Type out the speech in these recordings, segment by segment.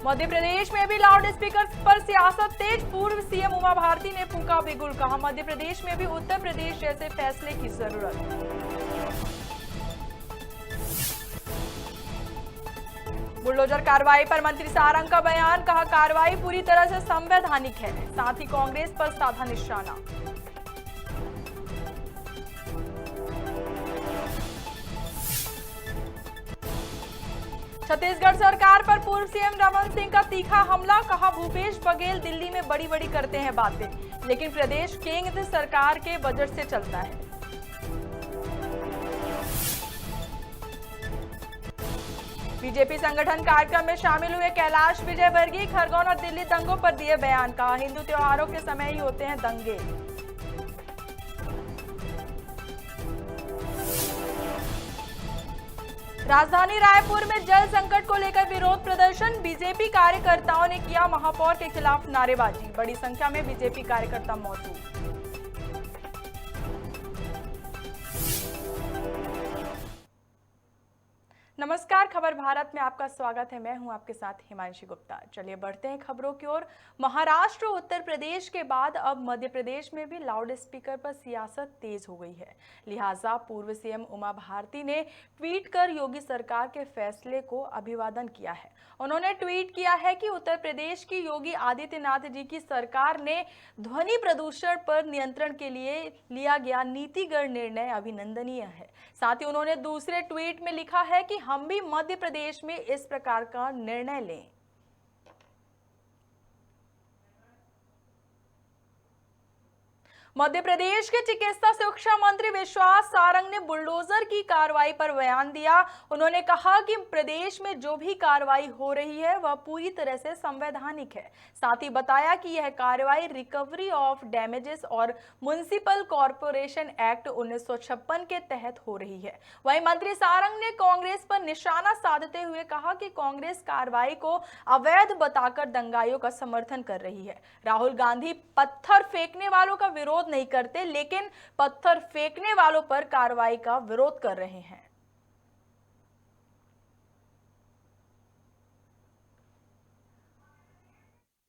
मध्य प्रदेश में भी loud speaker पर सियासत तेज। पूर्व सीएम उमा भारती ने फूंका बिगुल, कहा मध्य प्रदेश में भी उत्तर प्रदेश जैसे फैसले की जरूरत। बुलडोजर कार्रवाई पर मंत्री सारंग का बयान, कहा कार्रवाई पूरी तरह से संवैधानिक है। साथ ही कांग्रेस पर साधा निशाना। छत्तीसगढ़ सरकार पर पूर्व सीएम रमन सिंह का तीखा हमला, कहा भूपेश बघेल दिल्ली में बड़ी बड़ी करते हैं बातें, लेकिन प्रदेश केंद्र सरकार के बजट से चलता है। बीजेपी संगठन कार्यक्रम में शामिल हुए कैलाश विजयवर्गीय, खरगोन और दिल्ली दंगों पर दिए बयान, कहा हिंदू त्योहारों के समय ही होते हैं दंगे। राजधानी रायपुर में जल संकट को लेकर विरोध प्रदर्शन, बीजेपी कार्यकर्ताओं ने किया महापौर के खिलाफ नारेबाजी, बड़ी संख्या में बीजेपी कार्यकर्ता मौजूद। नमस्कार, खबर भारत में आपका स्वागत है। मैं हूं आपके साथ हिमांशी गुप्ता। चलिए बढ़ते हैं खबरों की ओर। महाराष्ट्र उत्तर प्रदेश के बाद अब मध्य प्रदेश में भी लाउड स्पीकर पर सियासत तेज हो गई है। लिहाजा पूर्व सीएम उमा भारती ने ट्वीट कर योगी सरकार के फैसले को अभिवादन किया है। उन्होंने ट्वीट किया है कि उत्तर प्रदेश की योगी आदित्यनाथ जी की सरकार ने ध्वनि प्रदूषण पर नियंत्रण के लिए लिया गया नीतिगत निर्णय अभिनंदनीय है। साथ ही उन्होंने दूसरे ट्वीट में लिखा है कि हम भी मध्य प्रदेश में इस प्रकार का निर्णय लें। मध्य प्रदेश के चिकित्सा शिक्षा मंत्री विश्वास सारंग ने बुलडोजर की कार्रवाई पर बयान दिया। उन्होंने कहा कि प्रदेश में जो भी कार्रवाई हो रही है वह पूरी तरह से संवैधानिक है। साथ ही बताया कि यह कार्रवाई रिकवरी ऑफ डैमेजेस और म्युनिसिपल कॉर्पोरेशन एक्ट 1956 के तहत हो रही है। वहीं मंत्री सारंग ने कांग्रेस पर निशाना साधते हुए कहा कि कांग्रेस कार्रवाई को अवैध बताकर दंगाइयों का समर्थन कर रही है। राहुल गांधी पत्थर फेंकने वालों का विरोध नहीं करते, लेकिन पत्थर फेंकने वालों पर कार्रवाई का विरोध कर रहे हैं।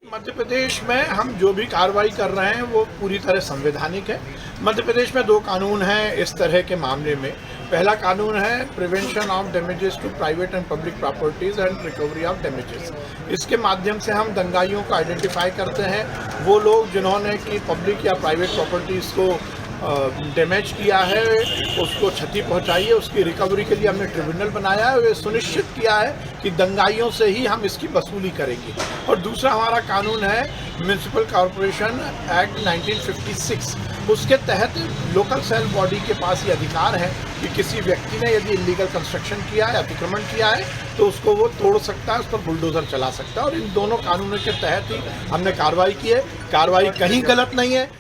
मध्य प्रदेश में हम जो भी कार्रवाई कर रहे हैं वो पूरी तरह संवैधानिक है। मध्य प्रदेश में दो कानून हैं इस तरह के मामले में। पहला कानून है prevention of damages to private and public properties and recovery of damages. इसके माध्यम से हम दंगाइयों को आइडेंटिफाई करते हैं। वो लोग जिन्होंने कि पब्लिक या प्राइवेट प्रॉपर्टीज़ को डैमेज किया है, उसको क्षति पहुंचाई है, उसकी रिकवरी के लिए हमने ट्रिब्यूनल बनाया है। ये सुनिश्चित किया है कि दंगाइयों से ही हम इसकी वसूली करेंगे। और दूसरा हमारा कानून है म्युनिसिपल कॉर्पोरेशन एक्ट 1956। उसके तहत लोकल सेल्फ बॉडी के पास ये अधिकार है कि किसी व्यक्ति ने यदि इलीगल कंस्ट्रक्शन किया है, अतिक्रमण किया है, तो उसको वो तोड़ सकता है, उस पर बुलडोजर चला सकता है। और इन दोनों कानूनों के तहत ही हमने कार्रवाई की है। कार्रवाई कहीं गलत नहीं है।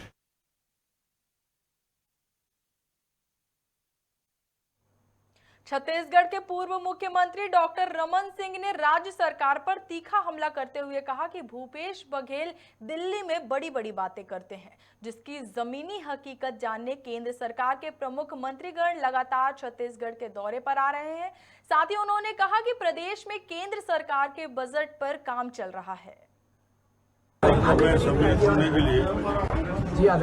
छत्तीसगढ़ के पूर्व मुख्यमंत्री डॉक्टर रमन सिंह ने राज्य सरकार पर तीखा हमला करते हुए कहा कि भूपेश बघेल दिल्ली में बड़ी बड़ी बातें करते हैं, जिसकी जमीनी हकीकत जानने केंद्र सरकार के प्रमुख मंत्रीगण लगातार छत्तीसगढ़ के दौरे पर आ रहे हैं। साथ ही उन्होंने कहा कि प्रदेश में केंद्र सरकार के बजट पर काम चल रहा है। सम्मिलित होने के लिए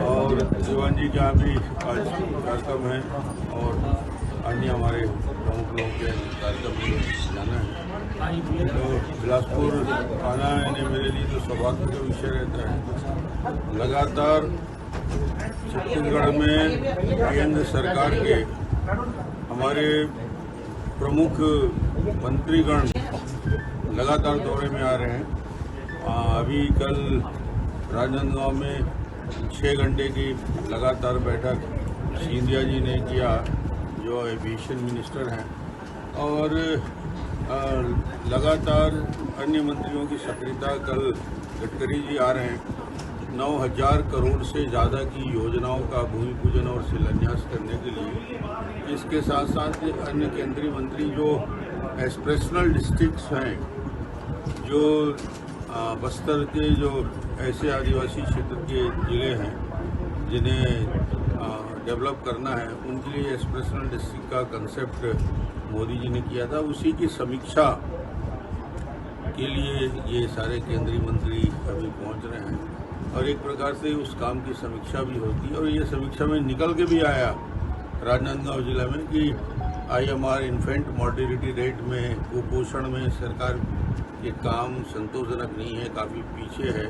और जीवन जी का भी आज कार्यक्रम है और अन्य हमारे प्रमुख लोगों के कार्यक्रम में जाना है। तो बिलासपुर आना है मेरे लिए तो सौभाग्य का विषय रहता है। लगातार छत्तीसगढ़ में केंद्र सरकार के हमारे प्रमुख मंत्रीगण लगातार दौरे में आ रहे हैं। अभी कल राजनांदगांव में 6 घंटे की लगातार बैठक सिंधिया जी ने किया, जो एविएशन मिनिस्टर हैं, और लगातार अन्य मंत्रियों की सक्रियता। कल गडकरी जी आ रहे हैं। 9,000 करोड़ से ज़्यादा की योजनाओं का भूमि पूजन और शिलान्यास करने के लिए। इसके साथ साथ अन्य केंद्रीय मंत्री जो एस्पिरेशनल डिस्ट्रिक्ट्स हैं, जो बस्तर के जो ऐसे आदिवासी क्षेत्र के ज़िले हैं जिन्हें डेवलप करना है, उनके लिए एस्पिरेशनल डिस्ट्रिक्ट का कंसेप्ट मोदी जी ने किया था। उसी की समीक्षा के लिए ये सारे केंद्रीय मंत्री अभी पहुंच रहे हैं और एक प्रकार से उस काम की समीक्षा भी होती है। और ये समीक्षा में निकल के भी आया राजनांदगांव जिला में कि IMR इन्फेंट मॉर्टेलिटी रेट में, कुपोषण में सरकार के काम संतोषजनक नहीं है, काफ़ी पीछे है।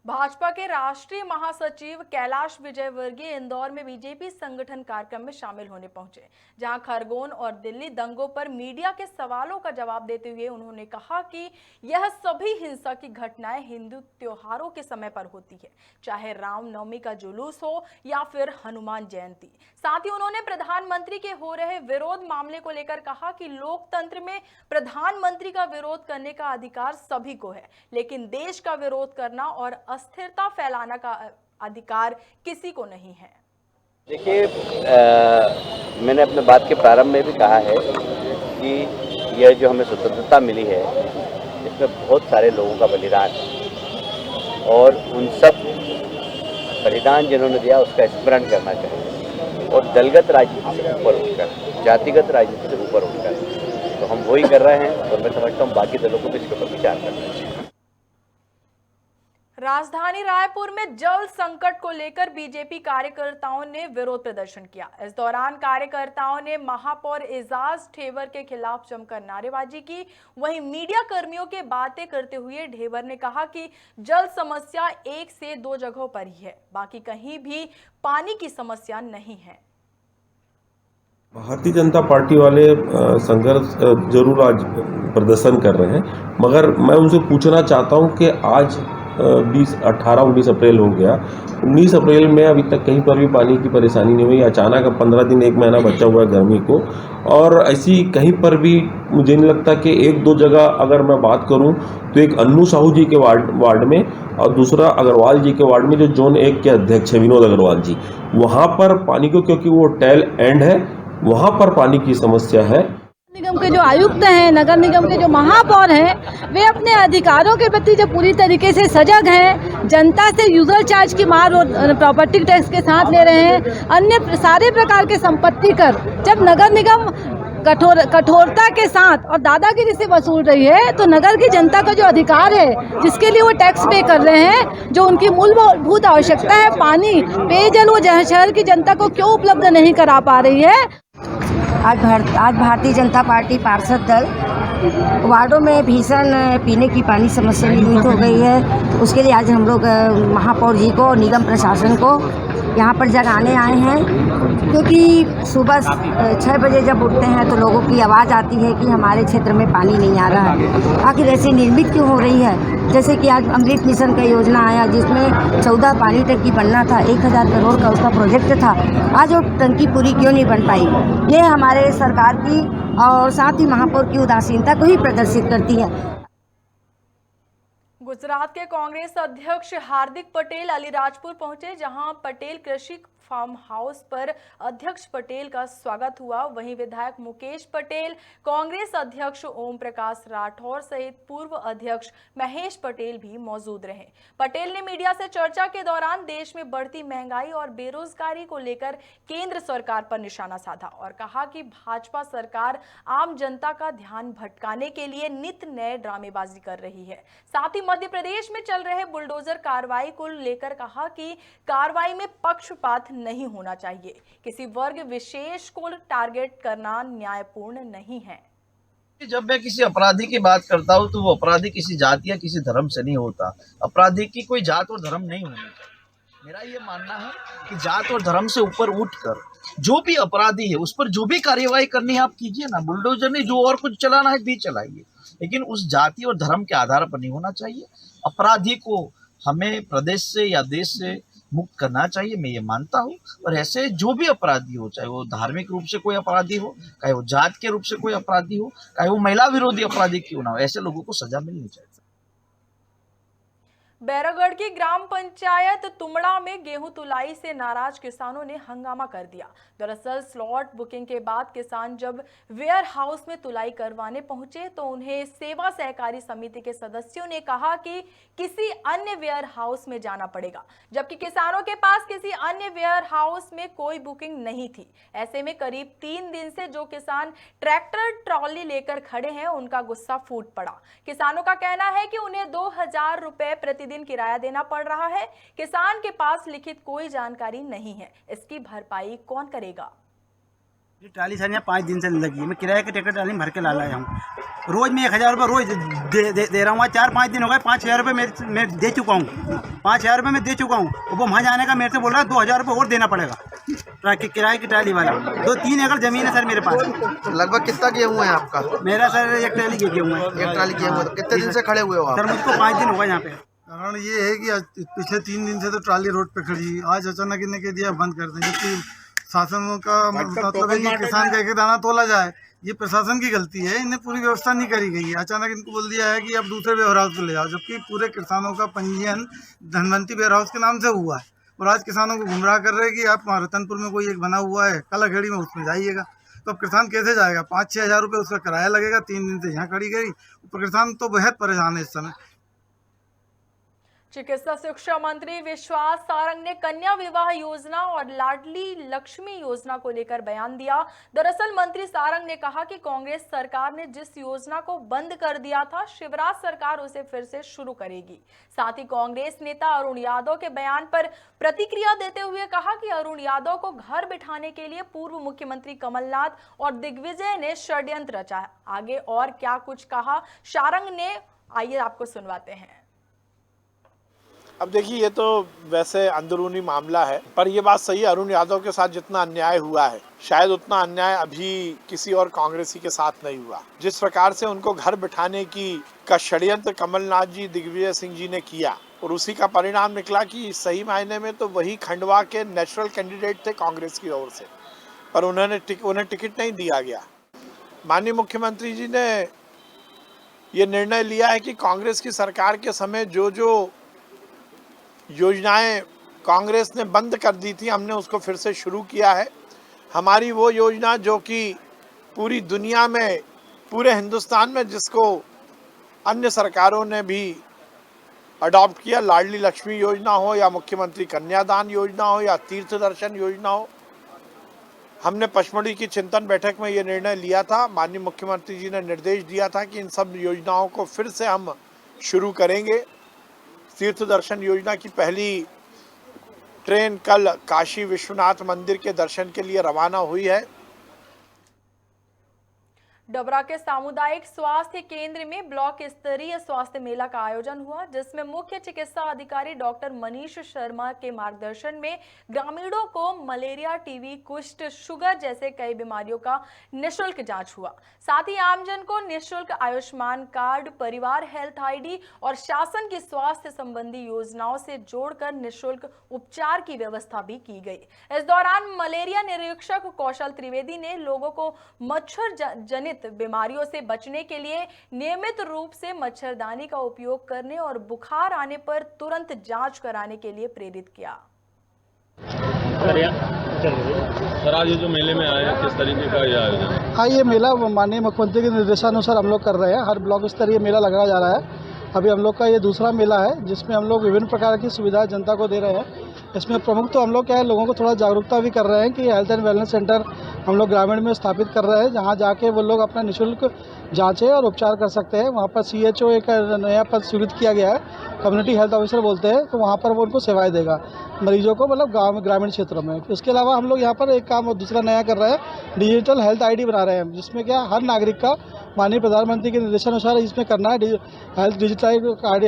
भाजपा के राष्ट्रीय महासचिव कैलाश विजयवर्गीय इंदौर में बीजेपी संगठन कार्यक्रम में शामिल होने पहुंचे, जहां खरगोन और दिल्ली दंगों पर मीडिया के सवालों का जवाब देते हुए उन्होंने कहा कि यह सभी हिंसा की घटनाएं हिंदू त्योहारों के समय पर होती है, चाहे रामनवमी का जुलूस हो या फिर हनुमान जयंती। साथ ही उन्होंने प्रधानमंत्री के हो रहे विरोध मामले को लेकर कहा कि लोकतंत्र में प्रधानमंत्री का विरोध करने का अधिकार सभी को है, लेकिन देश का विरोध करना और अस्थिरता फैलाना का अधिकार किसी को नहीं है। देखिए, मैंने अपने बात के प्रारंभ में भी कहा है कि यह जो हमें स्वतंत्रता मिली है इसमें बहुत सारे लोगों का बलिदान है और उन सब बलिदान जिन्होंने दिया उसका स्मरण करना चाहिए और दलगत राजनीति से ऊपर उठकर, जातिगत राजनीति से ऊपर उठकर तो हम वही कर रहे हैं और मैं समझता हूँ बाकी दलों को भी इसके ऊपर विचार करना चाहिए। राजधानी रायपुर में जल संकट को लेकर बीजेपी कार्यकर्ताओं ने विरोध प्रदर्शन किया। इस दौरान कार्यकर्ताओं ने महापौर एजाज ठेवर के खिलाफ जमकर नारेबाजी की। वहीं मीडिया कर्मियों के बातें करते हुए ढेवर ने कहा कि जल समस्या 1 से 2 जगहों पर ही है, बाकी कहीं भी पानी की समस्या नहीं है। भारतीय जनता पार्टी वाले संघर्ष जरूर आज प्रदर्शन कर रहे हैं, मगर मैं उनसे पूछना चाहता हूं कि आज 18-19 अप्रैल हो गया। 19 अप्रैल में अभी तक कहीं पर भी पानी की परेशानी नहीं हुई। अचानक अब 15 दिन 1 महीना बचा हुआ है गर्मी को, और ऐसी कहीं पर भी मुझे नहीं लगता कि 1-2 जगह अगर मैं बात करूं तो एक अन्नू साहू जी के वार्ड में और दूसरा अग्रवाल जी के वार्ड में, जो जोन 1 के अध्यक्ष है विनोद अग्रवाल जी, वहाँ पर पानी को, क्योंकि वो टेल एंड है, वहाँ पर पानी की समस्या है। निगम के जो आयुक्त हैं, नगर निगम के जो महापौर हैं, वे अपने अधिकारों के प्रति जो पूरी तरीके से सजग हैं, जनता से यूजर चार्ज की मार और प्रॉपर्टी टैक्स के साथ ले रहे हैं, अन्य सारे प्रकार के संपत्ति कर जब नगर निगम कठोरता के साथ और दादागिरी से वसूल रही है, तो नगर की जनता का जो अधिकार है जिसके लिए वो टैक्स पे कर रहे हैं, जो उनकी मूलभूत आवश्यकता है पानी, पेयजल, वो शहर की जनता को क्यों उपलब्ध नहीं करा पा रही है। आज भारतीय जनता पार्टी पार्षद दल वार्डों में भीषण पीने की पानी समस्या निर्मित हो गई है। उसके लिए आज हम लोग महापौर जी को, निगम प्रशासन को यहाँ पर जगाने आए हैं, क्योंकि सुबह 6 बजे जब उठते हैं तो लोगों की आवाज़ आती है कि हमारे क्षेत्र में पानी नहीं आ रहा है। आखिर ऐसी निर्मित क्यों हो रही है? जैसे कि आज अमृत मिशन का योजना आया जिसमें 14 पानी टंकी बनना था, 1000 करोड़ का उसका प्रोजेक्ट था, आज वो टंकी पूरी क्यों नहीं बन पाई? ये हमारे सरकार की और साथ ही महापौर की उदासीनता को ही प्रदर्शित करती है। गुजरात के कांग्रेस अध्यक्ष हार्दिक पटेल अलीराजपुर पहुंचे, जहां पटेल कृषि फार्म हाउस पर अध्यक्ष पटेल का स्वागत हुआ। वहीं विधायक मुकेश पटेल, कांग्रेस अध्यक्ष ओम प्रकाश राठौर सहित पूर्व अध्यक्ष महेश पटेल भी मौजूद रहे। पटेल ने मीडिया से चर्चा के दौरान देश में बढ़ती महंगाई और बेरोजगारी को लेकर केंद्र सरकार पर निशाना साधा और कहा कि भाजपा सरकार आम जनता का ध्यान भटकाने के लिए नित नए ड्रामेबाजी कर रही है। साथ ही मध्य प्रदेश में चल रहे बुलडोजर कार्रवाई को लेकर कहा कि कार्रवाई में पक्षपात नहीं होना चाहिए, किसी वर्ग विशेष को टारगेट करना न्यायपूर्ण नहीं है। जब मैं किसी अपराधी की बात करता हूं तो वो अपराधी किसी जाति या किसी धर्म से नहीं होता। अपराधी की कोई जात और धर्म नहीं होनी चाहिए। मेरा ये मानना है कि जात और धर्म से ऊपर उठकर जो भी अपराधी है उस पर जो भी कार्यवाही करनी है आप कीजिए ना। बुलडोजर नहीं, जो और कुछ चलाना है भी चलाइए, लेकिन उस जाति और धर्म के आधार पर नहीं होना चाहिए। अपराधी को हमें प्रदेश से या देश से मुक्त करना चाहिए, मैं ये मानता हूँ। और ऐसे जो भी अपराधी हो, चाहे वो धार्मिक रूप से कोई अपराधी हो, चाहे वो जात के रूप से कोई अपराधी हो, चाहे वो महिला विरोधी अपराधी क्यों ना हो, ऐसे लोगों को सजा मिलनी चाहिए। बैरागढ़ की ग्राम पंचायत तुमड़ा में गेहूं तुलाई से नाराज किसानों ने हंगामा कर दिया। दरअसल स्लॉट बुकिंग के बाद किसान जब वेयर हाउस में तुलाई करवाने पहुंचे तो उन्हें सेवा सहकारी समिति के सदस्यों ने कहा कि किसी अन्य वेयर हाउस में जाना पड़ेगा, जबकि किसानों के पास किसी अन्य वेयर हाउस में कोई बुकिंग नहीं थी। ऐसे में करीब 3 दिन से जो किसान ट्रैक्टर ट्रॉली लेकर खड़े हैं उनका गुस्सा फूट पड़ा। किसानों का कहना है कि उन्हें 2000 रुपए प्रतिदिन किराया देना पड़ रहा है। किसान के पास लिखित कोई जानकारी नहीं है, इसकी भरपाई कौन करेगा? ये ट्राली सर यहाँ 5 दिन से लगी है। मैं किराए के ट्रैक्टर ट्राली में भर के ला लाया हूँ। रोज मैं 1000 रुपये रोज दे रहा हूँ। 4-5 दिन हो गए 5000 रुपये मैं दे चुका हूँ। 5000 रुपये मैं दे चुका हूँ। वो वहाँ जाने का मेरे से बोल रहा है 2000 रुपये और देना पड़ेगा किराए की ट्राली वाला। 2-3 एकड़ जमीन है सर मेरे पास। लगभग कितना गेहूँ है आपका? मेरा सर एक ट्राली गेहूँ है। एक ट्राली गेहूँ है। कितने दिन से खड़े हुए हो आप? सर मुझको 5 दिन हो गए यहाँ पे। कारण ये है कि पिछले 3 दिन से तो ट्राली रोड पे खड़ी है, आज अचानक इन्हें कह दिया बंद कर दें, क्योंकि शासन का मतलब है कि किसान का एक दाना तोला जाए। ये प्रशासन की गलती है, इन्हें पूरी व्यवस्था नहीं करी गई है। अचानक इनको बोल दिया है कि अब दूसरे वेयर हाउस को ले जाओ, जबकि पूरे किसानों का पंजीयन धनवंती वेयर हाउस के नाम से हुआ है। और आज किसानों को गुमराह कर रहे हैं कि आप रतनपुर में कोई एक बना हुआ है कलाखेड़ी में, उसमें जाइएगा। तो अब किसान कैसे जाएगा? 5-6 हज़ार रुपये उसका किराया लगेगा। 3 दिन से यहाँ खड़ी गई। ऊपर किसान तो बेहद परेशान है इस समय। चिकित्सा शिक्षा मंत्री विश्वास सारंग ने कन्या विवाह योजना और लाडली लक्ष्मी योजना को लेकर बयान दिया। दरअसल मंत्री सारंग ने कहा कि कांग्रेस सरकार ने जिस योजना को बंद कर दिया था, शिवराज सरकार उसे फिर से शुरू करेगी। साथ ही कांग्रेस नेता अरुण यादव के बयान पर प्रतिक्रिया देते हुए कहा कि अरुण यादव को घर बिठाने के लिए पूर्व मुख्यमंत्री कमलनाथ और दिग्विजय ने षड्यंत्र रचा। आगे और क्या कुछ कहा सारंग ने, आइए आपको सुनवाते हैं। अब देखिए, ये तो वैसे अंदरूनी मामला है, पर ये बात सही है, अरुण यादव के साथ जितना अन्याय हुआ है शायद उतना अन्याय अभी किसी और कांग्रेसी के साथ नहीं हुआ। जिस प्रकार से उनको घर बिठाने का षड्यंत्र कमलनाथ जी, दिग्विजय सिंह जी ने किया और उसी का परिणाम निकला कि सही मायने में तो वही खंडवा के नेचुरल कैंडिडेट थे कांग्रेस की ओर से, पर उन्हें टिकट नहीं दिया गया। माननीय मुख्यमंत्री जी ने ये निर्णय लिया है कि कांग्रेस की सरकार के समय जो योजनाएं कांग्रेस ने बंद कर दी थी, हमने उसको फिर से शुरू किया है। हमारी वो योजना जो कि पूरी दुनिया में, पूरे हिंदुस्तान में जिसको अन्य सरकारों ने भी अडॉप्ट किया, लाडली लक्ष्मी योजना हो या मुख्यमंत्री कन्यादान योजना हो या तीर्थ दर्शन योजना हो, हमने पचमढ़ी की चिंतन बैठक में ये निर्णय लिया था। माननीय मुख्यमंत्री जी ने निर्देश दिया था कि इन सब योजनाओं को फिर से हम शुरू करेंगे। तीर्थ दर्शन योजना की पहली ट्रेन कल काशी विश्वनाथ मंदिर के दर्शन के लिए रवाना हुई है। डबरा के सामुदायिक स्वास्थ्य केंद्र में ब्लॉक स्तरीय स्वास्थ्य मेला का आयोजन हुआ, जिसमें मुख्य चिकित्सा अधिकारी डॉक्टर मनीष शर्मा के मार्गदर्शन में ग्रामीणों को मलेरिया, टीबी, कुष्ठ, शुगर जैसे कई बीमारियों का निःशुल्क जांच हुआ। साथ ही आमजन को निःशुल्क आयुष्मान कार्ड, परिवार हेल्थ आईडी और शासन की स्वास्थ्य संबंधी योजनाओं से जोड़कर निःशुल्क उपचार की व्यवस्था भी की गई। इस दौरान मलेरिया निरीक्षक कौशल त्रिवेदी ने लोगों को मच्छर जनित बीमारियों से बचने के लिए नियमित रूप से मच्छरदानी का उपयोग करने और बुखार आने पर तुरंत जांच कराने के लिए प्रेरित किया। सर, आज ये जो मेले में आए हैं, किस तरीके का ये आयोजन है? हाँ, ये मेला माननीय मुख्यमंत्री के निर्देशानुसार हम लोग कर रहे हैं। हर ब्लॉक स्तरीय मेला लगाया जा रहा है। अभी हम लोग का ये दूसरा मेला है, जिसमें हम लोग विभिन्न प्रकार की सुविधाएं जनता को दे रहे हैं। इसमें प्रमुख तो हम लोग क्या है, लोगों को थोड़ा जागरूकता भी कर रहे हैं कि हेल्थ एंड वेलनेस सेंटर हम लोग ग्रामीण में स्थापित कर रहे हैं, जहां जाके वो लोग अपना निःशुल्क जांचें और उपचार कर सकते हैं। वहां पर CHO एक नया पद सृजित किया गया है, कम्युनिटी हेल्थ ऑफिसर बोलते हैं, तो वहां पर वो उनको सेवाएं देगा मरीजों को, मतलब गाँव ग्रामीण क्षेत्रों में। इसके अलावा हम लोग यहाँ पर एक काम और दूसरा नया कर रहे हैं, डिजिटल हेल्थ ID बना रहे हैं, जिसमें क्या हर नागरिक का माननीय प्रधानमंत्री के निर्देशानुसार इसमें करना है, हेल्थ डिजिटल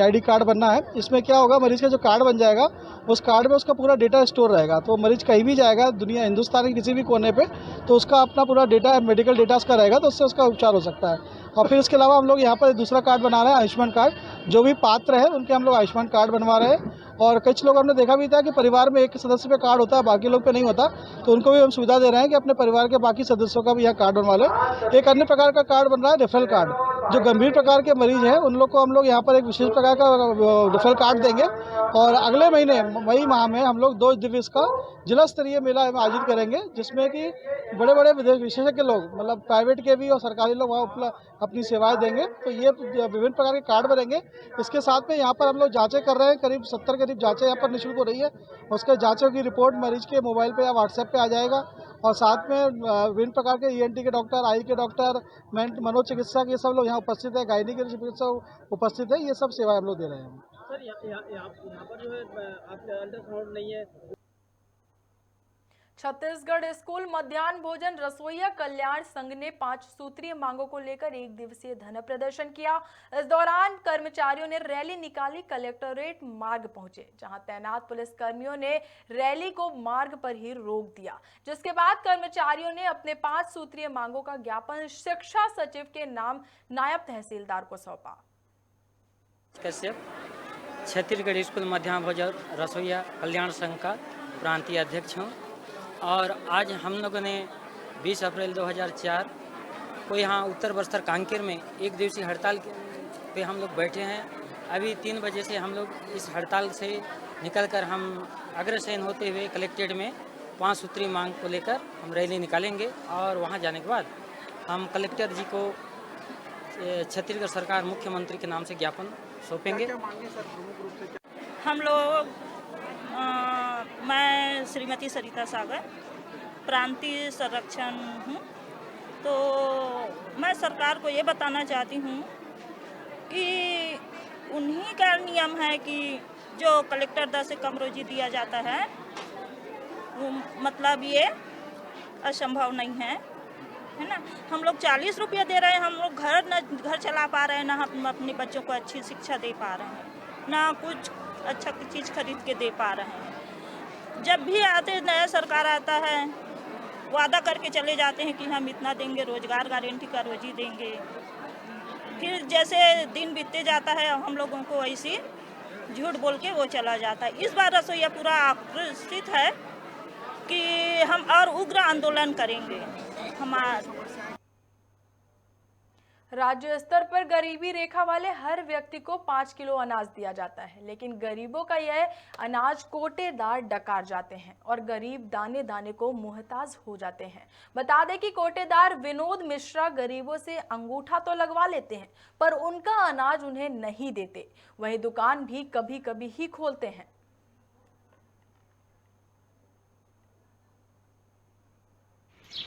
ID कार्ड बनना है। इसमें क्या होगा, मरीज का जो कार्ड बन जाएगा, उस कार्ड में उसका पूरा डेटा स्टोर रहेगा। तो मरीज कहीं भी जाएगा दुनिया, हिंदुस्तान के किसी भी कोने पे, तो उसका अपना पूरा डेटा, मेडिकल डेटा उसका रहेगा, तो उससे उसका उपचार हो सकता है। और फिर इसके अलावा हम लोग यहाँ पर दूसरा कार्ड बना रहे हैं, आयुष्मान कार्ड। जो भी पात्र है उनके हम लोग आयुष्मान कार्ड बनवा रहे हैं। और कुछ लोग हमने देखा भी था कि परिवार में एक सदस्य पे कार्ड होता है, बाकी लोग पे नहीं होता, तो उनको भी हम सुविधा दे रहे हैं कि अपने परिवार के बाकी सदस्यों का भी यहाँ कार्ड बनवा लें। एक अन्य प्रकार का कार्ड बन रहा है, रेफरल कार्ड। जो गंभीर प्रकार के मरीज हैं उन लोग को हम लोग यहाँ पर एक विशेष प्रकार का रेफरल कार्ड देंगे और अगले महीने मई माह में हम लोग 2 दिवस का जिला स्तरीय मेला आयोजित करेंगे, जिसमें कि बड़े बड़े विशेषज्ञ लोग मतलब प्राइवेट के भी और सरकारी लोग वहाँ अपनी सेवाएं देंगे। तो ये विभिन्न प्रकार के कार्ड बनेंगे। इसके साथ में यहाँ पर हम लोग जांचें कर रहे हैं, करीब 70 करीब जांचें यहाँ पर निःशुल्क हो रही है। उसके जांचों की रिपोर्ट मरीज के मोबाइल पे या व्हाट्सएप पे आ जाएगा और साथ में विभिन्न प्रकार के ENT के डॉक्टर, आई के डॉक्टर, मनोचिकित्सक, ये सब लोग यहाँ उपस्थित है, गायनी के चिकित्सक उपस्थित है। ये सब सेवाएं हम लोग दे रहे हैं। सर यहाँ पर जो है आपके अल्ट्रासाउंड नहीं है। छत्तीसगढ़ स्कूल मध्याह्न भोजन रसोइया कल्याण संघ ने 5 सूत्रीय मांगों को लेकर 1 दिवसीय धरना प्रदर्शन किया। इस दौरान कर्मचारियों ने रैली निकाली, कलेक्टोरेट मार्ग पहुंचे, जहां तैनात पुलिस कर्मियों ने रैली को मार्ग पर ही रोक दिया, जिसके बाद कर्मचारियों ने अपने 5 सूत्रीय मांगों का ज्ञापन शिक्षा सचिव के नाम नायब तहसीलदार को सौंपा। कश्यप, छत्तीसगढ़ स्कूल मध्याह्न भोजन रसोइया कल्याण संघ का प्रांतीय अध्यक्ष हूँ और आज हम लोगों ने 20 अप्रैल 2004 को यहाँ उत्तर बस्तर कांकेर में 1 दिवसीय हड़ताल पे हम लोग बैठे हैं। अभी 3 बजे से हम लोग इस हड़ताल से निकलकर हम अग्रसेन होते हुए कलेक्ट्रेट में 5 सूत्री मांग को लेकर हम रैली निकालेंगे और वहाँ जाने के बाद हम कलेक्टर जी को छत्तीसगढ़ सरकार मुख्यमंत्री के नाम से ज्ञापन सौंपेंगे। हम लोग मैं श्रीमती सरिता सागर प्रांतीय संरक्षण हूँ। तो मैं सरकार को ये बताना चाहती हूँ कि उन्हीं का नियम है कि जो कलेक्टर दर से कम रोजी दिया जाता है वो मतलब ये असंभव नहीं है ना। हम लोग 40 रुपया दे रहे हैं, हम लोग घर चला पा रहे हैं, ना हम अपने बच्चों को अच्छी शिक्षा दे पा रहे हैं, ना कुछ अच्छा चीज़ खरीद के दे पा रहे हैं। जब भी आते नया सरकार आता है वादा करके चले जाते हैं कि हम इतना देंगे, रोजगार गारंटी का रोजी देंगे। फिर जैसे दिन बीतते जाता है हम लोगों को ऐसी झूठ बोल के वो चला जाता है। इस बार रसोइया पूरा आक्रोशित है कि हम और उग्र आंदोलन करेंगे। राज्य स्तर पर गरीबी रेखा वाले हर व्यक्ति को 5 किलो अनाज दिया जाता है, लेकिन गरीबों का यह अनाज कोटेदार डकार जाते हैं और गरीब दाने दाने को मुहताज हो जाते हैं। बता दें कि कोटेदार विनोद मिश्रा गरीबों से अंगूठा तो लगवा लेते हैं पर उनका अनाज उन्हें नहीं देते, वहीं दुकान भी कभी कभी ही खोलते हैं।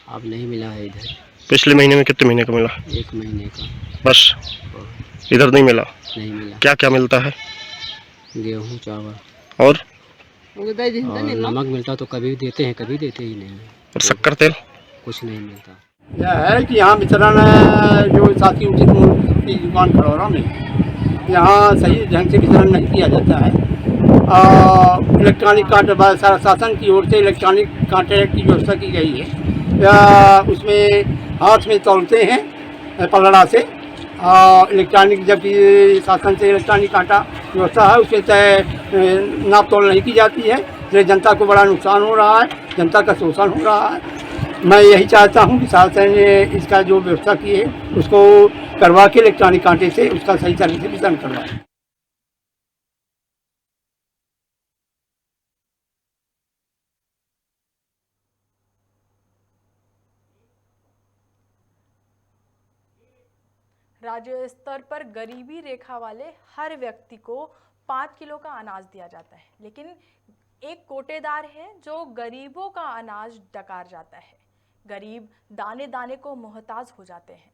अब नहीं मिला है इधर। पिछले महीने में कितने महीने का मिला? 1 महीने का बस। इधर नहीं मिला? नहीं मिला। क्या क्या मिलता है? गेहूँ, चावल और नमक मिलता तो कभी देते हैं, कभी देते ही नहीं। और शक्कर तेल? कुछ नहीं मिलता। यह है कि यहाँ वितरण जो साथी उचित मूल्य की दुकान खड़ौरा में यहाँ सही ढंग से वितरण नहीं किया जाता है। इलेक्ट्रॉनिक कांटे सारा शासन की ओर से इलेक्ट्रॉनिक कांटे की व्यवस्था की गई है। उसमें हाथ में तौलते हैं पलड़ा से। इलेक्ट्रॉनिक जबकि शासन से इलेक्ट्रॉनिक कांटा व्यवस्था है उससे तय नाप तोल नहीं की जाती है, इसलिए जनता को बड़ा नुकसान हो रहा है, जनता का शोषण हो रहा है। मैं यही चाहता हूँ कि शासन ने इसका जो व्यवस्था की है उसको करवा के इलेक्ट्रॉनिक कांटे से उसका सही तरह से वितरण करवाए। राज्य स्तर पर गरीबी रेखा वाले हर व्यक्ति को 5 किलो का अनाज दिया जाता है, लेकिन एक कोटेदार है जो गरीबों का अनाज डकार जाता है। गरीब दाने दाने को मोहताज हो जाते हैं।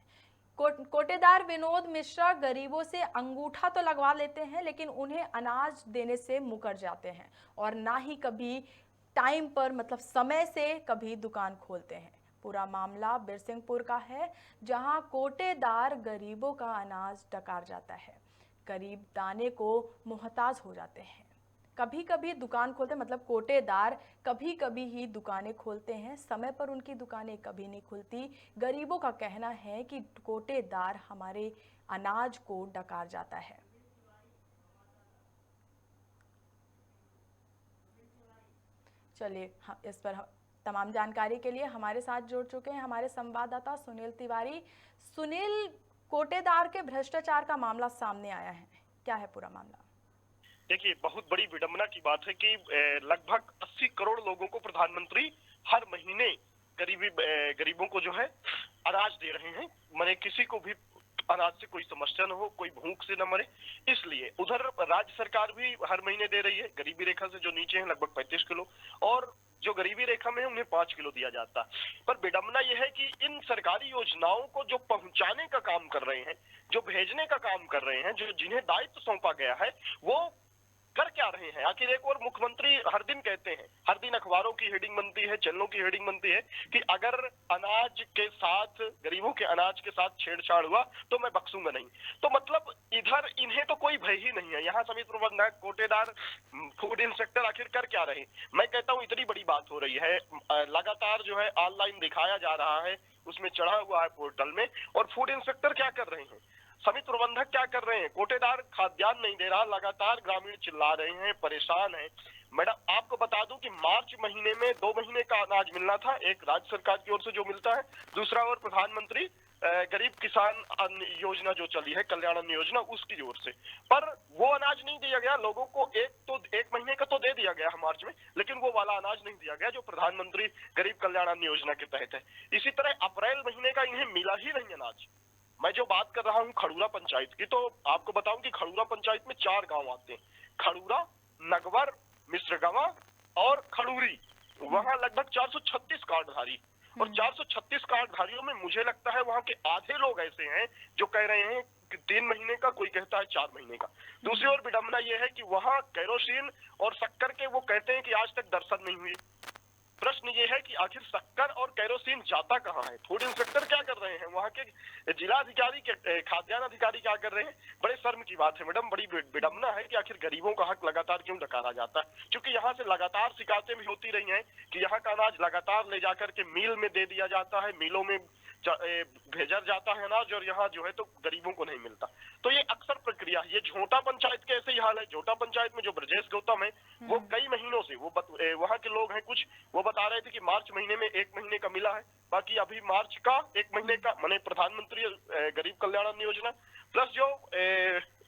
कोटेदार विनोद मिश्रा गरीबों से अंगूठा तो लगवा लेते हैं, लेकिन उन्हें अनाज देने से मुकर जाते हैं और ना ही कभी टाइम पर मतलब समय से कभी दुकान खोलते हैं। पूरा मामला बिरसिंहपुर का है, जहां कोटेदार गरीबों का अनाज डकार जाता है। गरीब दाने को मुहताज हो जाते हैं। कभी कभी दुकान खोलते मतलब कोटेदार कभी कभी ही दुकानें खोलते हैं, समय पर उनकी दुकानें कभी नहीं खुलती। गरीबों का कहना है कि कोटेदार हमारे अनाज को डकार जाता है। चलिए इस पर तमाम जानकारी के लिए हमारे साथ जुड़ चुके हैं हमारे संवाददाता सुनील तिवारी। सुनील, कोटेदार के भ्रष्टाचार का मामला सामने आया है, क्या है पूरा मामला? देखिए, बहुत बड़ी विडंबना की बात है कि लगभग 80 करोड़ लोगों को प्रधानमंत्री हर महीने गरीबों को जो है अनाज दे रहे हैं। माने किसी को भी अनाज से कोई समस्या न हो, कोई भूख से न मरे, इसलिए उधर राज्य सरकार भी हर महीने दे रही है। गरीबी रेखा से जो नीचे हैं लगभग 35 किलो, और जो गरीबी रेखा में है उन्हें 5 किलो दिया जाता। पर विडंबना यह है कि इन सरकारी योजनाओं को जो पहुंचाने का काम कर रहे हैं, जो भेजने का काम कर रहे हैं, जो जिन्हें दायित्व सौंपा गया है, वो कर क्या रहे हैं? आखिर एक और मुख्यमंत्री हर दिन कहते हैं, हर दिन अखबारों की हेडिंग बनती है, चैनलों की हेडिंग बनती है कि अगर अनाज के साथ, गरीबों के अनाज के साथ छेड़छाड़ हुआ तो मैं बख्शूंगा नहीं। तो मतलब इधर इन्हें तो कोई भय ही नहीं है। यहाँ समिति प्रबंधक, कोटेदार, फूड इंस्पेक्टर आखिर कर क्या रहे? मैं कहता हूँ इतनी बड़ी बात हो रही है, लगातार जो है ऑनलाइन दिखाया जा रहा है, उसमें चढ़ा हुआ है पोर्टल में, और फूड इंस्पेक्टर क्या कर रहे हैं, समिति प्रबंधक क्या कर रहे हैं? कोटेदार खाद्यान्न नहीं दे रहा, लगातार ग्रामीण चिल्ला रहे हैं, परेशान हैं। मैडम आपको बता दूं कि मार्च महीने में 2 महीने का अनाज मिलना था, एक राज्य सरकार की ओर से जो मिलता है, दूसरा और प्रधानमंत्री गरीब किसान अन्न योजना जो चली है, कल्याण अन्न योजना, उसकी ओर से। पर वो अनाज नहीं दिया गया लोगों को। एक महीने का तो दे दिया गया है मार्च में, लेकिन वो वाला अनाज नहीं दिया गया जो प्रधानमंत्री गरीब कल्याण अन्न योजना के तहत है। इसी तरह अप्रैल महीने का इन्हें मिला ही नहीं अनाज। मैं जो बात कर रहा हूँ खड़ूरा पंचायत की, तो आपको बताऊं कि खड़ूरा पंचायत में 4 गांव आते हैं, खड़ूरा, नगवर, मिश्रगवा और खड़ूरी। वहां लगभग 436 कार्डधारी, और 436 कार्डधारियों में मुझे लगता है वहां के आधे लोग ऐसे हैं जो कह रहे हैं कि 3 महीने का, कोई कहता है 4 महीने का। दूसरी ओर विडंबना यह है कि वहां केरोसिन और शक्कर के वो कहते हैं कि आज तक दर्शन नहीं हुए। प्रश्न ये है कि आखिर शक्कर और केरोसिन जाता कहाँ है? फूड इंस्पेक्टर क्या कर रहे हैं? वहाँ के जिला अधिकारी, के खाद्यान्न अधिकारी क्या कर रहे हैं? बड़े शर्म की बात है मैडम, बड़ी विडंबना है कि आखिर गरीबों का हक लगातार क्यों नकारा जाता है। क्योंकि यहाँ से लगातार शिकायतें भी होती रही हैं कि यहाँ का अनाज लगातार ले जाकर के मिल में दे दिया जाता है, मिलों में भेजा जाता है अनाज, और यहाँ जो है तो गरीबों को नहीं मिलता। तो ये अक्सर प्रक्रिया है। ये झोटा पंचायत के ऐसे ही हाल है। झोटा पंचायत में जो ब्रजेश गौतम है, वो कई महीनों से, वो वहाँ के लोग हैं कुछ, वो बता रहे थे कि मार्च महीने में 1 महीने का मिला है, बाकी अभी मार्च का 1 महीने का, माने प्रधानमंत्री गरीब कल्याण अन्न योजना प्लस जो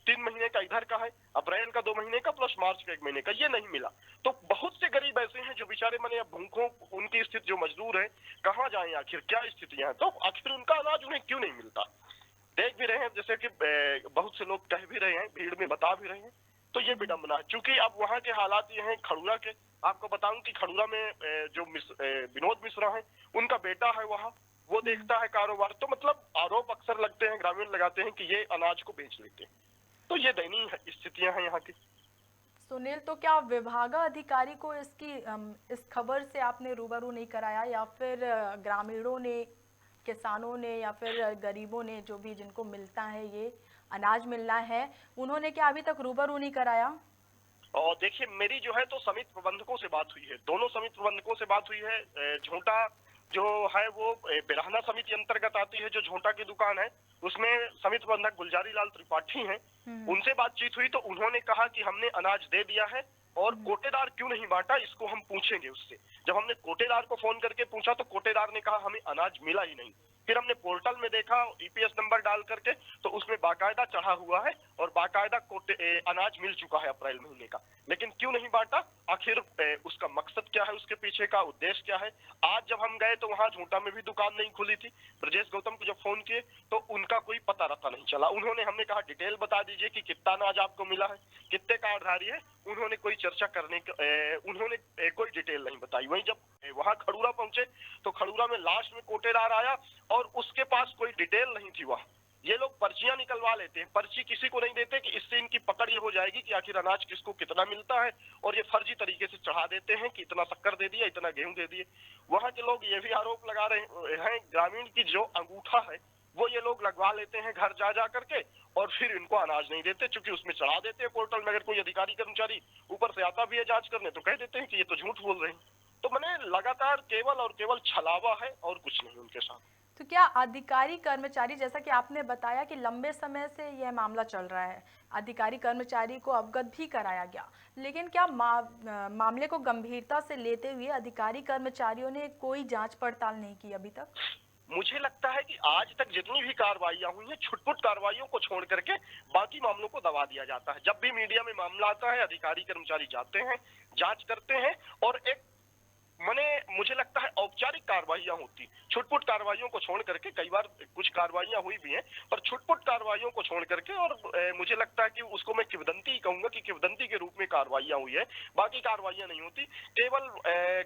3 महीने का इधर का है, अप्रैल का 2 महीने का प्लस मार्च का 1 महीने का, ये नहीं मिला। तो बहुत से गरीब ऐसे हैं जो बेचारे माने अब भूखों, उनकी स्थिति जो मजदूर है, कहाँ जाएं आखिर, क्या स्थितियां हैं, तो आखिर उनका अनाज उन्हें क्यों नहीं मिलता? देख भी रहे हैं, जैसे कि बहुत से लोग कह भी रहे हैं, भीड़ में बता भी रहे हैं। तो ये विडंबना है। चूंकि अब वहाँ के हालात ये हैं, खड़ूरा के, आपको बताऊं कि खड़ूरा में जो विनोद मिश्रा है, उनका बेटा है वहाँ, वो देखता है कारोबार। तो मतलब आरोप अक्सर लगते हैं, ग्रामीण लगाते हैं कि ये अनाज को बेच लेते हैं। तो ये दयनीय स्थितियां हैं यहाँ की। सुनील, तो क्या विभागाधिकारी को इस खबर से आपने रूबरू नहीं कराया, या फिर ग्रामीणों ने, किसानों ने, या फिर गरीबों ने, जो भी जिनको मिलता है ये अनाज मिलना है, उन्होंने क्या अभी तक रूबरू नहीं कराया? और देखिए, मेरी जो है तो समिति प्रबंधकों से बात हुई है, दोनों समिति प्रबंधकों से बात हुई है। झोंटा जो है वो बिरहना समिति अंतर्गत आती है, जो झोंटा की दुकान है उसमें समिति प्रबंधक गुलजारी लाल त्रिपाठी हैं, उनसे बातचीत हुई तो उन्होंने कहा कि हमने अनाज दे दिया है और कोटेदार क्यों नहीं बांटा, इसको हम पूछेंगे उससे। जब हमने कोटेदार को फोन करके पूछा तो कोटेदार ने कहा हमें अनाज मिला ही नहीं। फिर हमने पोर्टल में देखा ईपीएस नंबर डाल करके, तो उसमें बाकायदा चढ़ा हुआ है और बाकायदा अनाज मिल चुका है अप्रैल महीने का, लेकिन क्यों नहीं बांटा? आखिर उसका मकसद क्या है, उसके पीछे का उद्देश्य क्या है? आज जब हम गए तो वहाँ झोंटा में भी दुकान नहीं खुली थी। ब्रजेश गौतम को जब फोन किए तो उनका कोई पता रता नहीं चला। हमने कहा डिटेल बता दीजिए कि कितना अनाज आपको मिला है, कितने कार्डधारी है, उन्होंने कोई चर्चा करने उन्होंने कोई डिटेल नहीं बताई। वहीं जब वहां खड़ूरा पहुंचे तो खड़ूरा में लास्ट में कोटेदार आया और उसके पास कोई डिटेल नहीं थी। वहां ये लोग पर्चियां निकलवा लेते हैं, पर्ची किसी को नहीं देते कि इससे इनकी पकड़ ये हो जाएगी कि आखिर अनाज किसको कितना मिलता है, और ये फर्जी तरीके से चढ़ा देते हैं कि इतना शक्कर दे दिया, इतना गेहूं दे दिए। वहां के लोग ये भी आरोप लगा रहे हैं, ग्रामीण की जो अंगूठा है वो ये लोग लगवा लेते हैं घर जा करके, और फिर इनको अनाज नहीं देते, चूंकि उसमें चढ़ा देते हैं पोर्टल में। अगर कोई अधिकारी कर्मचारी ऊपर से आता भी है जांच करने तो कह देते हैं कि ये तो झूठ बोल रहे हैं। तो मैंने लगातार केवल और केवल छलावा है और कुछ नहीं उनके साथ। तो क्या अधिकारी कर्मचारी, जैसा कि आपने बताया कि लंबे समय से यह मामला चल रहा है, अधिकारी कर्मचारी को अवगत भी कराया गया, लेकिन क्या मामले को गंभीरता से लेते हुए अधिकारी कर्मचारियों ने कोई जांच पड़ताल नहीं की अभी तक? मुझे लगता है कि आज तक जितनी भी कार्रवाइयां हुई हैं, छुटपुट कार्रवाइयों को छोड़ करके बाकी मामलों को दबा दिया जाता है। जब भी मीडिया में मामला आता है, अधिकारी कर्मचारी जाते हैं, जांच करते हैं और एक मुझे लगता है औपचारिक कार्रवाइयां होती, छुटपुट कार्रवाइयों को छोड़ करके। कई बार कुछ कार्रवाइयां हुई भी हैं, पर छुटपुट कार्रवाइयों को छोड़ करके, और मुझे लगता है कि उसको मैं किंवदंती ही कहूंगा कि किंवदंती के रूप में कार्रवाइयां हुई है, बाकी कार्रवाइयां नहीं होती। केवल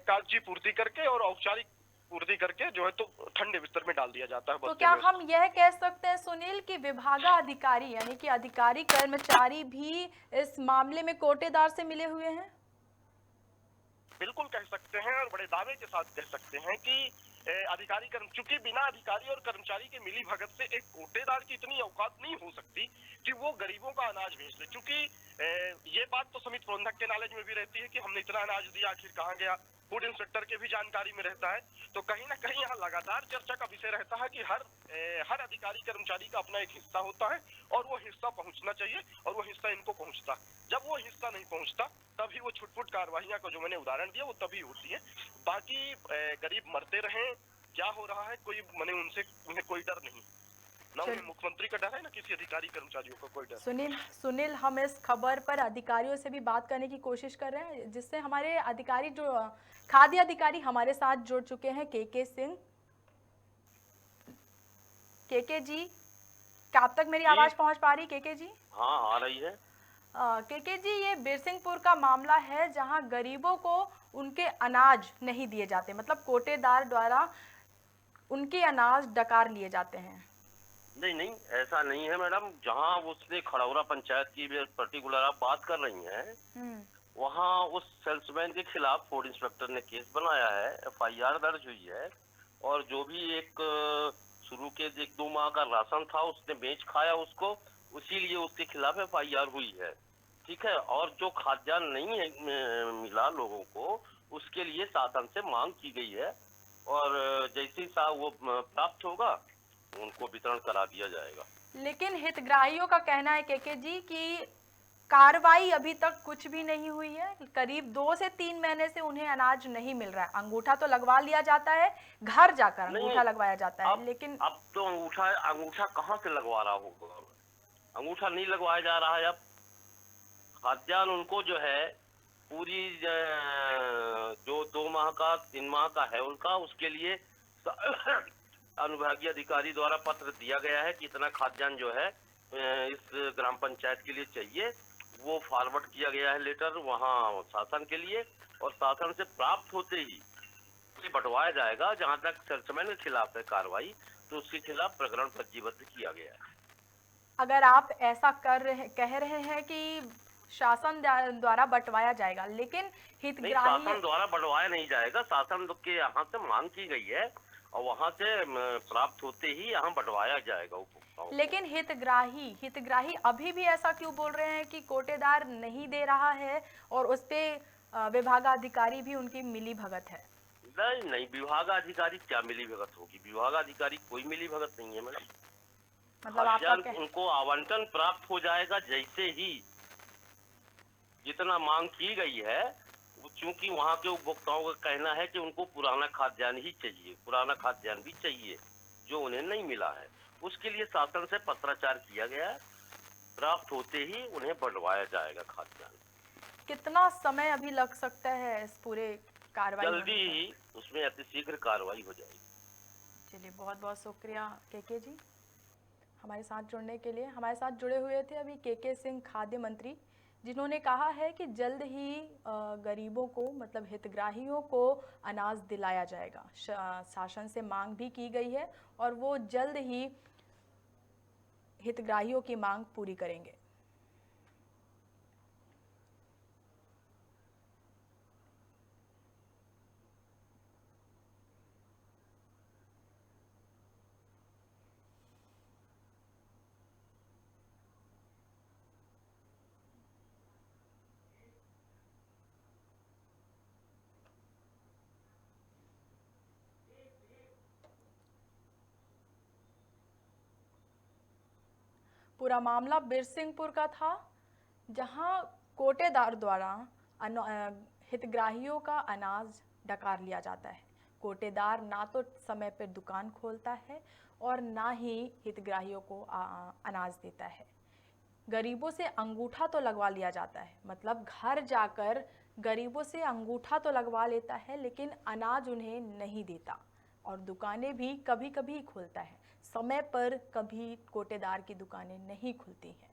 कागजी पूर्ति करके और औपचारिक पूर्ति करके जो है तो ठंडे बिस्तर में डाल दिया जाता है। तो क्या हम यह कह सकते हैं सुनील कि विभागाधिकारी यानी कि अधिकारी कर्मचारी भी इस मामले में कोटेदार से मिले हुए हैं? बिल्कुल कह सकते हैं और बड़े दावे के साथ कह सकते हैं कि अधिकारी चूंकि बिना अधिकारी और कर्मचारी के मिली भगत से एक कोटेदार की इतनी औकात नहीं हो सकती कि वो गरीबों का अनाज भेज दे। चूंकि ये बात तो समिति प्रबंधक के नॉलेज में भी रहती है कि हमने इतना अनाज दिया, आखिर कहाँ गया, फूड इंस्पेक्टर के भी जानकारी में रहता है। तो कहीं ना कहीं यहाँ लगातार चर्चा का विषय रहता है कि हर अधिकारी कर्मचारी का अपना एक हिस्सा होता है और वो हिस्सा पहुंचना चाहिए, और वो हिस्सा इनको पहुंचता। जब वो हिस्सा नहीं पहुंचता तभी वो छुटपुट कार्रवाइयां का जो मैंने उदाहरण दिया वो तभी होती है। बाकी गरीब मरते रहे, क्या हो रहा है, कोई उन्हें कोई डर नहीं, ना उन्हें मुख्यमंत्री का डर है, ना किसी अधिकारी कर्मचारियों का कोई डर। सुनील, हम इस खबर पर अधिकारियों से भी बात करने की कोशिश कर रहे हैं, जिससे हमारे अधिकारी जो खाद्य अधिकारी हमारे साथ जुड़ चुके हैं, केके सिंह। केके जी, क्या अब तक मेरी आवाज पहुंच पा रही? केके जी, हाँ आ रही है। केके जी, ये बिरसिंहपुर का मामला है जहां गरीबों को उनके अनाज नहीं दिए जाते, मतलब कोटेदार द्वारा उनके अनाज डकार लिए जाते हैं। नहीं, ऐसा नहीं है मैडम। जहाँ उसने खड़ौरा पंचायत की पर्टिकुलर आप बात कर रही हैं, वहाँ उस सेल्समैन के खिलाफ फूड इंस्पेक्टर ने केस बनाया है, FIR दर्ज हुई है, और जो भी एक शुरू के 1-2 माह का राशन था उसने बेच खाया उसको, इसीलिए उसके खिलाफ FIR हुई है। ठीक है, और जो खाद्यान्न नहीं है मिला लोगों को, उसके लिए शासन से मांग की गई है, और जैसे ही वो प्राप्त होगा उनको वितरण करा दिया जाएगा। लेकिन हितग्राहियों का कहना है केके जी कि कार्रवाई अभी तक कुछ भी नहीं हुई है, करीब 2 से 3 महीने से उन्हें अनाज नहीं मिल रहा है। अंगूठा तो लगवा लिया जाता है, घर जाकर अंगूठा लगवाया जाता है, लेकिन अब तो अंगूठा कहाँ से लगवा रहा होगा? अंगूठा नहीं लगवाया जा रहा है। अब खाद्यान्न उनको जो है पूरी जो 2 माह का 3 माह का है उनका, उसके लिए अनुभागीय अधिकारी द्वारा पत्र दिया गया है कि इतना खाद्यान्न जो है इस ग्राम पंचायत के लिए चाहिए। वो फॉरवर्ड किया गया है लेटर वहाँ शासन के लिए, और शासन से प्राप्त होते ही बंटवाया जाएगा। जहाँ तक सेल्समैन के खिलाफ है कार्रवाई, तो उसके खिलाफ प्रकरण पंजीबद्ध किया गया है। अगर आप ऐसा कह रहे हैं कि शासन द्वारा बंटवाया जाएगा, लेकिन हितग्राही शासन द्वारा बंटवाया नहीं जाएगा, शासन के यहाँ से मांग की गई है और वहाँ से प्राप्त होते ही यहाँ बंटवाया जाएगा। लेकिन हितग्राही अभी भी ऐसा क्यों बोल रहे हैं कि कोटेदार नहीं दे रहा है और उस पे विभागाधिकारी भी उनकी मिली भगत है? नहीं, विभागाधिकारी क्या मिली भगत होगी? विभागाधिकारी कोई मिली भगत नहीं है मैडम। मतलब उनको आवंटन प्राप्त हो जाएगा जैसे ही जितना मांग की गई है। चूंकि वहाँ के उपभोक्ताओं का कहना है कि उनको पुराना खाद्यान्न ही चाहिए, पुराना खाद्यान्न भी चाहिए जो उन्हें नहीं मिला है। उसके लिए शासन से पत्राचार किया गया है, प्राप्त होते ही उन्हें बंटवाया जाएगा खाद्यान्न। कितना समय अभी लग सकता है इस पूरे कार्रवाई? जल्दी ही उसमें अतिशीघ्र कार्रवाई हो जाएगी। चलिए, बहुत बहुत शुक्रिया केके जी हमारे साथ जुड़ने के लिए। हमारे साथ जुड़े हुए थे अभी केके सिंह, खाद्य मंत्री, जिन्होंने कहा है कि जल्द ही गरीबों को, मतलब हितग्राहियों को अनाज दिलाया जाएगा। शासन से मांग भी की गई है और वो जल्द ही हितग्राहियों की मांग पूरी करेंगे। पूरा मामला बिरसिंहपुर का था, जहां कोटेदार द्वारा हितग्राहियों का अनाज डकार लिया जाता है। कोटेदार ना तो समय पर दुकान खोलता है और ना ही हितग्राहियों को अनाज देता है। गरीबों से अंगूठा तो लगवा लिया जाता है, मतलब घर जाकर गरीबों से अंगूठा तो लगवा लेता है, लेकिन अनाज उन्हें नहीं देता। और दुकानें भी कभी कभी खोलता है, समय पर कभी कोटेदार की दुकानें नहीं खुलती हैं।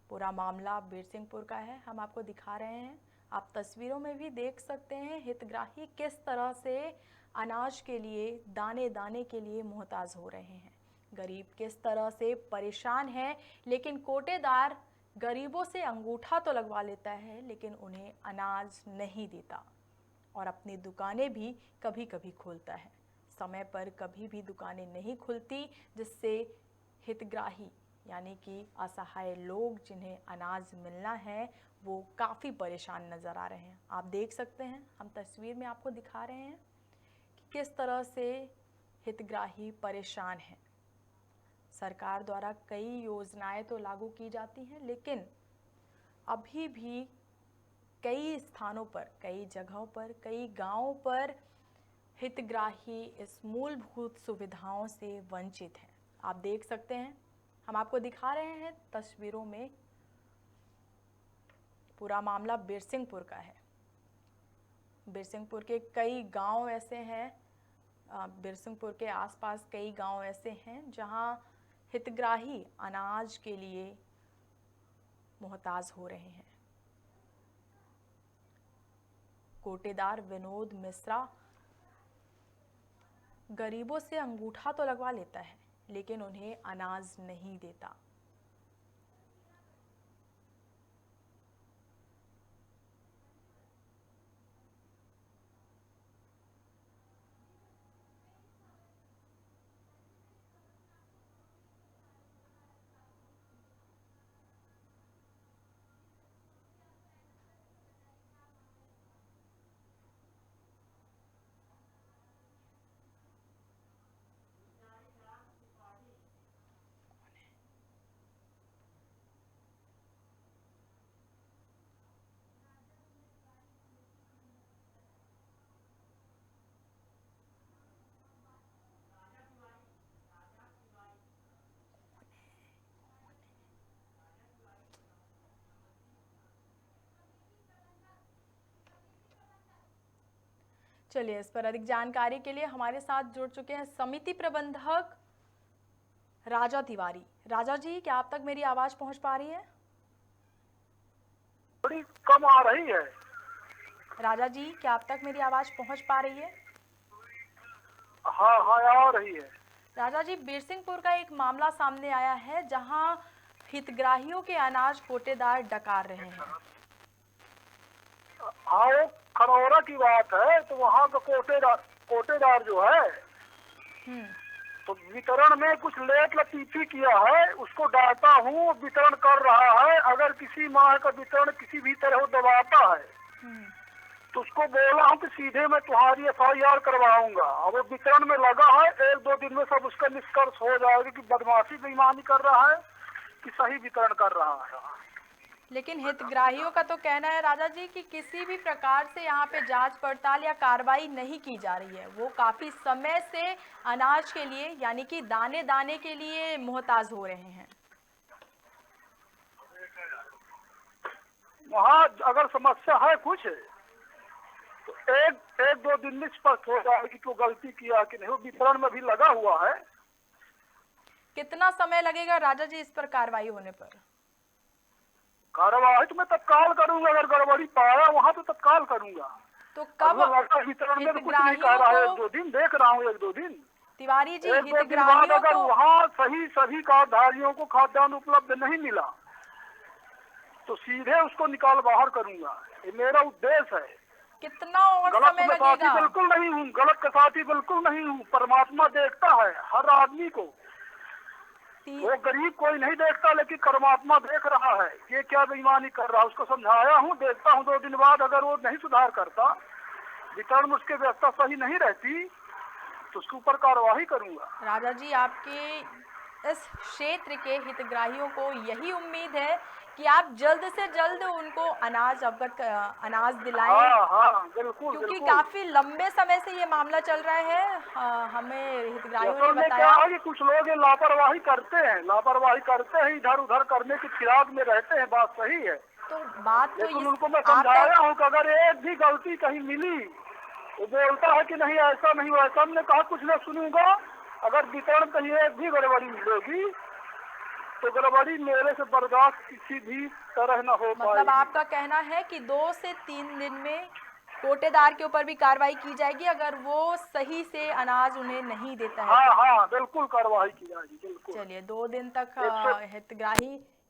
पूरा मामला बीरसिंहपुर का है, हम आपको दिखा रहे हैं। आप तस्वीरों में भी देख सकते हैं हितग्राही किस तरह से अनाज के लिए, दाने दाने के लिए मोहताज हो रहे हैं। गरीब किस तरह से परेशान है, लेकिन कोटेदार गरीबों से अंगूठा तो लगवा लेता है, लेकिन उन्हें अनाज नहीं देता और अपनी दुकानें भी कभी कभी खोलता है। समय पर कभी भी दुकानें नहीं खुलती, जिससे हितग्राही यानी कि असहाय लोग जिन्हें अनाज मिलना है वो काफ़ी परेशान नज़र आ रहे हैं। आप देख सकते हैं, हम तस्वीर में आपको दिखा रहे हैं कि किस तरह से हितग्राही परेशान हैं। सरकार द्वारा कई योजनाएं तो लागू की जाती हैं, लेकिन अभी भी कई स्थानों पर, कई जगहों पर, कई गांवों पर हितग्राही इस मूलभूत सुविधाओं से वंचित हैं। आप देख सकते हैं, हम आपको दिखा रहे हैं तस्वीरों में। पूरा मामला बीरसिंहपुर का है। बीरसिंहपुर के कई गांव ऐसे हैं, बीरसिंहपुर के आसपास कई गांव ऐसे हैं जहां हितग्राही अनाज के लिए मोहताज हो रहे हैं। कोटेदार विनोद मिश्रा गरीबों से अंगूठा तो लगवा लेता है, लेकिन उन्हें अनाज नहीं देता। चलिए, इस पर अधिक जानकारी के लिए हमारे साथ जुड़ चुके हैं समिति प्रबंधक राजा तिवारी। राजा जी, क्या आप तक मेरी आवाज पहुंच पा रही है? बड़ी कम आ रही है। राजा जी, क्या आप तक मेरी आवाज पहुंच पा रही है? हाँ हाँ, आ रही है। राजा जी, बीरसिंहपुर का एक मामला सामने आया है जहां हितग्राहियों के अनाज कोटेदार डकार रहे हैं। हाँ, वो खरौरा की बात है, तो वहाँ का कोटेदार जो है तो वितरण में कुछ लेट लतीफी किया है, उसको डांटा हूँ, वितरण कर रहा है। अगर किसी माह का वितरण किसी भी तरह दबाता है तो उसको बोला हूँ कि सीधे मैं तुम्हारी FIR करवाऊंगा। अब वो वितरण में लगा है, 1-2 दिन में सब उसका निष्कर्ष हो जाएगा कि बदमाशी बेईमानी कर रहा है कि सही वितरण कर रहा है। लेकिन हितग्राहियों का तो कहना है राजा जी कि किसी भी प्रकार से यहाँ पे जांच पड़ताल या कार्रवाई नहीं की जा रही है। वो काफी समय से अनाज के लिए यानी कि दाने दाने के लिए मोहताज हो रहे हैं। वहाँ अगर समस्या है कुछ तो 1-2 दिन में स्पष्ट हो जाएगी कि वो गलती किया कि नहीं। वो वितरण में भी लगा हुआ है। कितना समय लगेगा राजा जी इस पर कार्रवाई होने पर? कार्रवाई तो मैं तत्काल करूंगा, अगर गड़बड़ी पाया वहाँ तो तत्काल करूंगा। तो कब वितरण में तो कुछ नहीं कह रहा है, 1-2 दिन देख रहा हूँ, 1-2 दिन। तिवारी जी, 1-2 दिन बाद अगर वहाँ सभी कार्डधारियों को खाद्यान्न उपलब्ध नहीं मिला तो सीधे उसको निकाल बाहर करूंगा। ये मेरा उद्देश्य है। कितना और समय लगेगा? बिल्कुल नहीं हूँ, गलत के साथी बिल्कुल नहीं हूँ। परमात्मा देखता है हर आदमी को, वो गरीब कोई नहीं देखता, लेकिन परमात्मा देख रहा है ये क्या बेईमानी कर रहा है। उसको समझाया हूँ, देखता हूँ 2 दिन बाद अगर वो नहीं सुधार करता, वितरण में उसकी व्यवस्था सही नहीं रहती तो उसके ऊपर कार्रवाई करूंगा। राजा जी, आपके इस क्षेत्र के हितग्राहियों को यही उम्मीद है कि आप जल्द से जल्द उनको अनाज दिलाएं। बिल्कुल, क्योंकि बिल्कुल। काफी लंबे समय से ये मामला चल रहा है। हमें हितग्राहियों असल ने में क्या बताया है कि कुछ लोग ये लापरवाही करते हैं, इधर उधर करने की फिराक में रहते हैं। बात सही है, तो बात तो लेकिन उनको मैं समझाया हूँ कि अगर एक भी गलती कहीं मिली वो बोलता है कि नहीं ऐसा नहीं वैसा। हमने कहा कुछ न सुनूंगा, अगर वितरण कहीं एक भी गड़बड़ी मिलेगी तो गड़बड़ी मेरे से बर्दाश्त किसी भी तरह न हो पाएगी। मतलब आपका कहना है कि 2 से 3 दिन में कोटेदार के ऊपर भी कार्रवाई की जाएगी अगर वो सही से अनाज उन्हें नहीं देता है। हाँ, बिल्कुल कार्रवाई की जाएगी, बिल्कुल। चलिए 2 दिन तक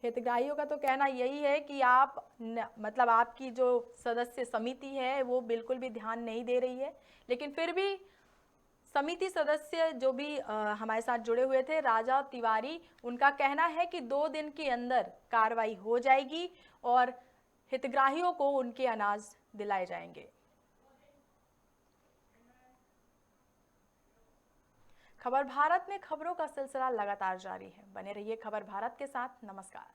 हितग्राहियों का तो कहना यही है कि आप मतलब आपकी जो सदस्य समिति है वो बिल्कुल भी ध्यान नहीं दे रही है। लेकिन फिर भी समिति सदस्य जो भी हमारे साथ जुड़े हुए थे, राजा तिवारी, उनका कहना है कि 2 दिन के अंदर कार्रवाई हो जाएगी और हितग्राहियों को उनके अनाज दिलाए जाएंगे। खबर भारत में खबरों का सिलसिला लगातार जारी है। बने रहिए खबर भारत के साथ। नमस्कार।